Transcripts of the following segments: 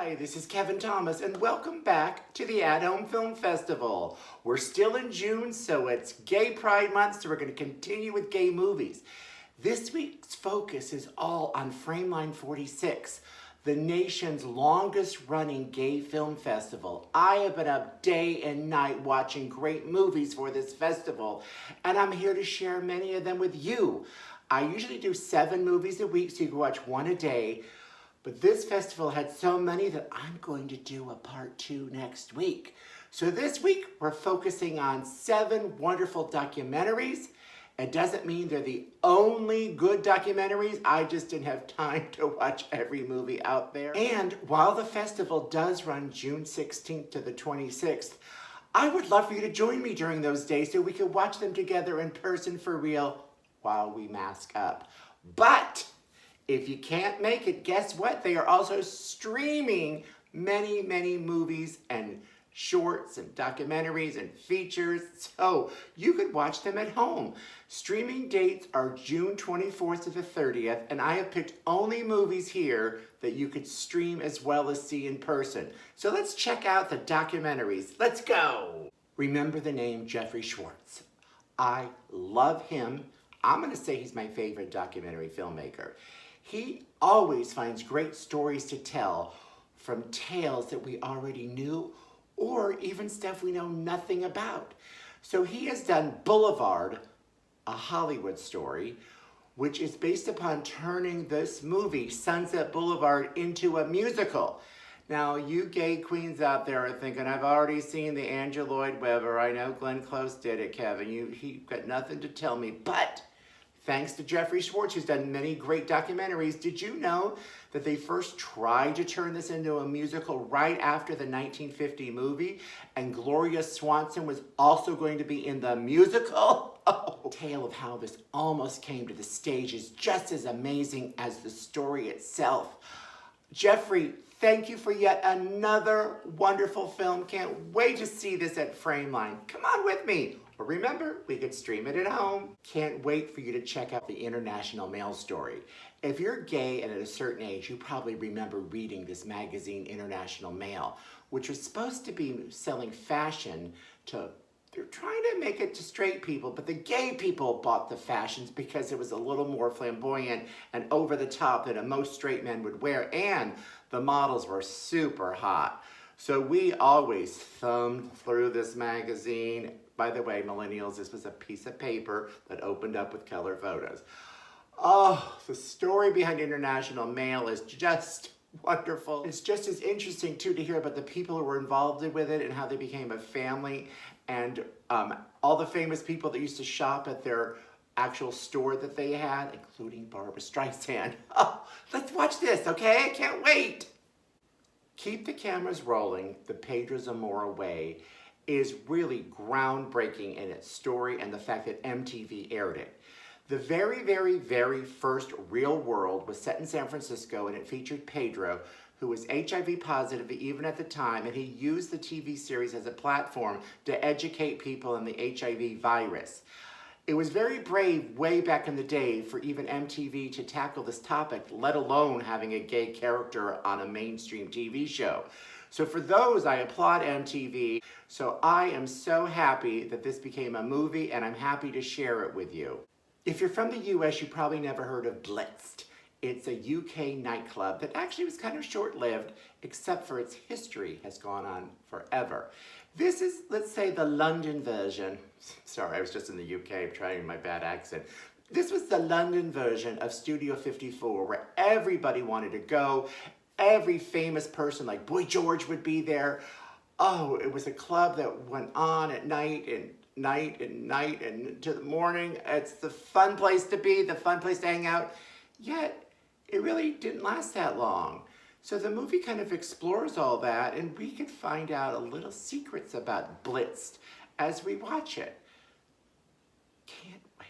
Hi, this is Kevin Thomas, and welcome back to the At Home Film Festival. We're still in June, so it's Gay Pride Month, so we're going to continue with gay movies. This week's focus is all on Frameline 46, the nation's longest running gay film festival. I have been up day and night watching great movies for this festival, and I'm here to share many of them with you. I usually do 7 movies a week, so you can watch one a day. But this festival had so many that I'm going to do a part 2 next week. So this week, we're focusing on 7 wonderful documentaries. It doesn't mean they're the only good documentaries. I just didn't have time to watch every movie out there. And while the festival does run June 16th to the 26th, I would love for you to join me during those days so we could watch them together in person for real while we mask up. But if you can't make it, guess what? They are also streaming many, many movies and shorts and documentaries and features, so you could watch them at home. Streaming dates are June 24th to the 30th, and I have picked only movies here that you could stream as well as see in person. So let's check out the documentaries. Let's go! Remember the name Jeffrey Schwartz. I love him. I'm gonna say he's my favorite documentary filmmaker. He always finds great stories to tell, from tales that we already knew or even stuff we know nothing about. So he has done Boulevard, a Hollywood story, which is based upon turning this movie, Sunset Boulevard, into a musical. Now, you gay queens out there are thinking, I've already seen the Andrew Lloyd Webber. I know Glenn Close did it, Kevin. He got nothing to tell me, but thanks to Jeffrey Schwartz, who's done many great documentaries, did you know that they first tried to turn this into a musical right after the 1950 movie? And Gloria Swanson was also going to be in the musical? Oh, the tale of how this almost came to the stage is just as amazing as the story itself. Jeffrey, thank you for yet another wonderful film. Can't wait to see this at Frameline. Come on with me. But remember, we could stream it at home. Can't wait for you to check out the International Mail Story. If you're gay and at a certain age, you probably remember reading this magazine, International Mail, which was supposed to be selling fashion to, they're trying to make it to straight people, but the gay people bought the fashions because it was a little more flamboyant and over the top than most straight men would wear, and the models were super hot. So we always thumbed through this magazine. By the way, millennials, this was a piece of paper that opened up with color photos. Oh, the story behind International Mail is just wonderful. It's just as interesting, too, to hear about the people who were involved with it and how they became a family, and all the famous people that used to shop at their actual store that they had, including Barbra Streisand. Oh, let's watch this, okay? I can't wait. Keep the Cameras Rolling, the Pedro Zamora Way, is really groundbreaking in its story and the fact that MTV aired it. The very, very, very first Real World was set in San Francisco, and it featured Pedro, who was HIV positive even at the time, and he used the TV series as a platform to educate people on the HIV virus. It was very brave way back in the day for even MTV to tackle this topic, let alone having a gay character on a mainstream TV show. So for those, I applaud MTV. So I am so happy that this became a movie, and I'm happy to share it with you. If you're from the US, you probably never heard of Blitz. It's a UK nightclub that actually was kind of short-lived, except for its history has gone on forever. This is, let's say, the London version. Sorry, I was just in the UK trying my bad accent. This was the London version of Studio 54, where everybody wanted to go. Every famous person like Boy George would be there. Oh, it was a club that went on at night and night and night and to the morning. It's the fun place to be, the fun place to hang out. Yet, it really didn't last that long. So the movie kind of explores all that, and we can find out a little secrets about Blitz as we watch it. Can't wait.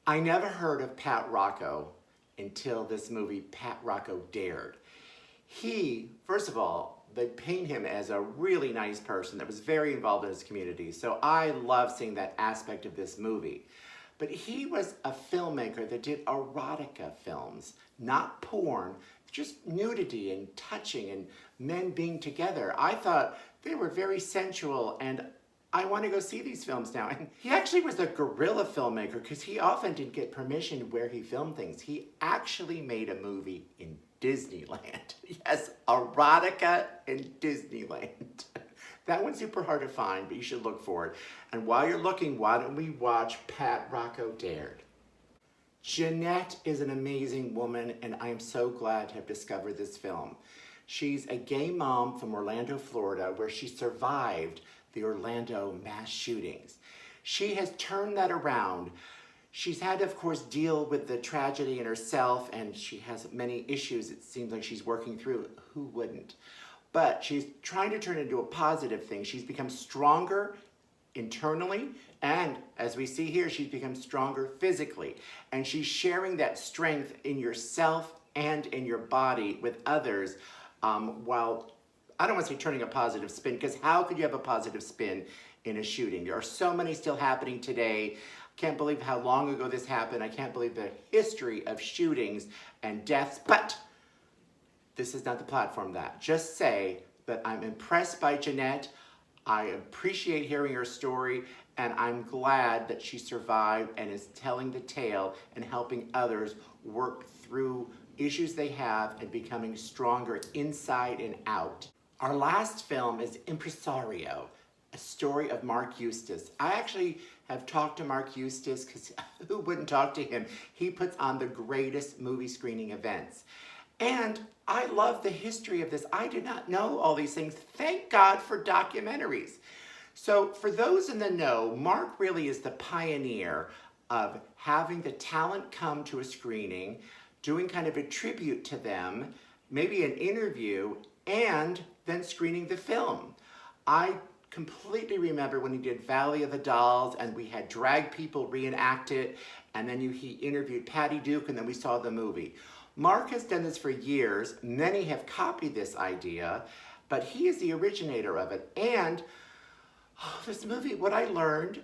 I never heard of Pat Rocco until this movie, Pat Rocco Dared. He, first of all, they paint him as a really nice person that was very involved in his community. So I love seeing that aspect of this movie. But he was a filmmaker that did erotica films, not porn, just nudity and touching and men being together. I thought they were very sensual, and I want to go see these films now. And he actually was a guerrilla filmmaker because he often didn't get permission where he filmed things. He actually made a movie in Disneyland. Yes, erotica in Disneyland. That one's super hard to find, but you should look for it. And while you're looking, why don't we watch Pat Rocco Dared? Jeanette is an amazing woman, and I am so glad to have discovered this film. She's a gay mom from Orlando, Florida, where she survived the Orlando mass shootings. She has turned that around. She's had to, of course, deal with the tragedy in herself, and she has many issues it seems like she's working through. Who wouldn't? But she's trying to turn it into a positive thing. She's become stronger internally, and as we see here, she's become stronger physically. And she's sharing that strength in yourself and in your body with others, while, I don't want to say turning a positive spin, because how could you have a positive spin in a shooting? There are so many still happening today. I can't believe how long ago this happened. I can't believe the history of shootings and deaths, but this is not the platform that. Just say that I'm impressed by Jeanette. I appreciate hearing her story, and I'm glad that she survived and is telling the tale and helping others work through issues they have and becoming stronger inside and out. Our last film is Imperio, a story of Mark Eustace. I actually have talked to Mark Eustace, because who wouldn't talk to him? He puts on the greatest movie screening events. And I love the history of this. I did not know all these things. Thank God for documentaries. So for those in the know, Mark really is the pioneer of having the talent come to a screening, doing kind of a tribute to them, maybe an interview, and then screening the film. I completely remember when he did Valley of the Dolls, and we had drag people reenact it, and then he interviewed Patty Duke, and then we saw the movie. Mark has done this for years. Many have copied this idea, but he is the originator of it. And this movie, what I learned,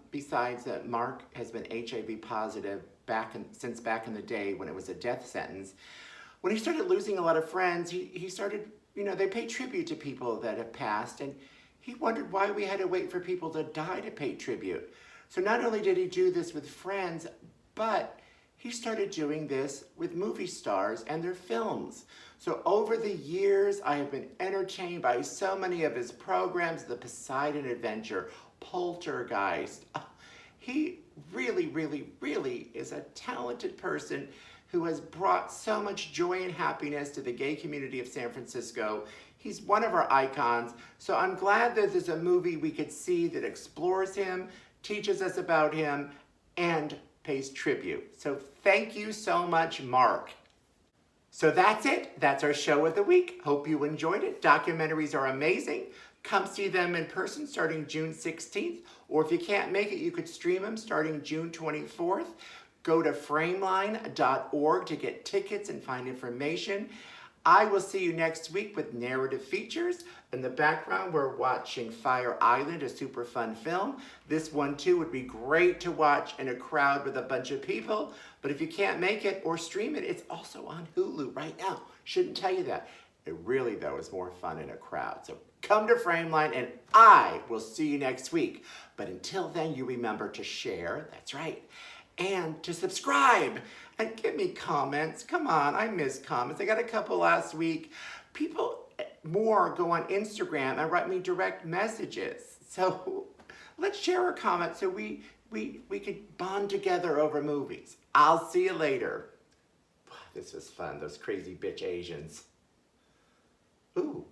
besides that Mark has been HIV positive since back in the day when it was a death sentence, when he started losing a lot of friends, he started, they pay tribute to people that have passed, and he wondered why we had to wait for people to die to pay tribute. So not only did he do this with friends, but he started doing this with movie stars and their films. So over the years, I have been entertained by so many of his programs, The Poseidon Adventure, Poltergeist. He really, really, really is a talented person who has brought so much joy and happiness to the gay community of San Francisco. He's one of our icons. So I'm glad that there's a movie we could see that explores him, teaches us about him, and pays tribute. So thank you so much, Mark. So that's it. That's our show of the week. Hope you enjoyed it. Documentaries are amazing. Come see them in person starting June 16th. Or if you can't make it, you could stream them starting June 24th. Go to frameline.org to get tickets and find information. I will see you next week with narrative features. In the background, we're watching Fire Island, a super fun film. This one too would be great to watch in a crowd with a bunch of people. But if you can't make it or stream it, it's also on Hulu right now. Shouldn't tell you that. It really, though, is more fun in a crowd. So come to Frameline, and I will see you next week. But until then, you remember to share, that's right, and to subscribe and give me comments. Come on, I miss comments. I got a couple last week. People more go on Instagram and write me direct messages. So let's share our comments so we could bond together over movies. I'll see you later. This was fun, those crazy bitch Asians. Ooh.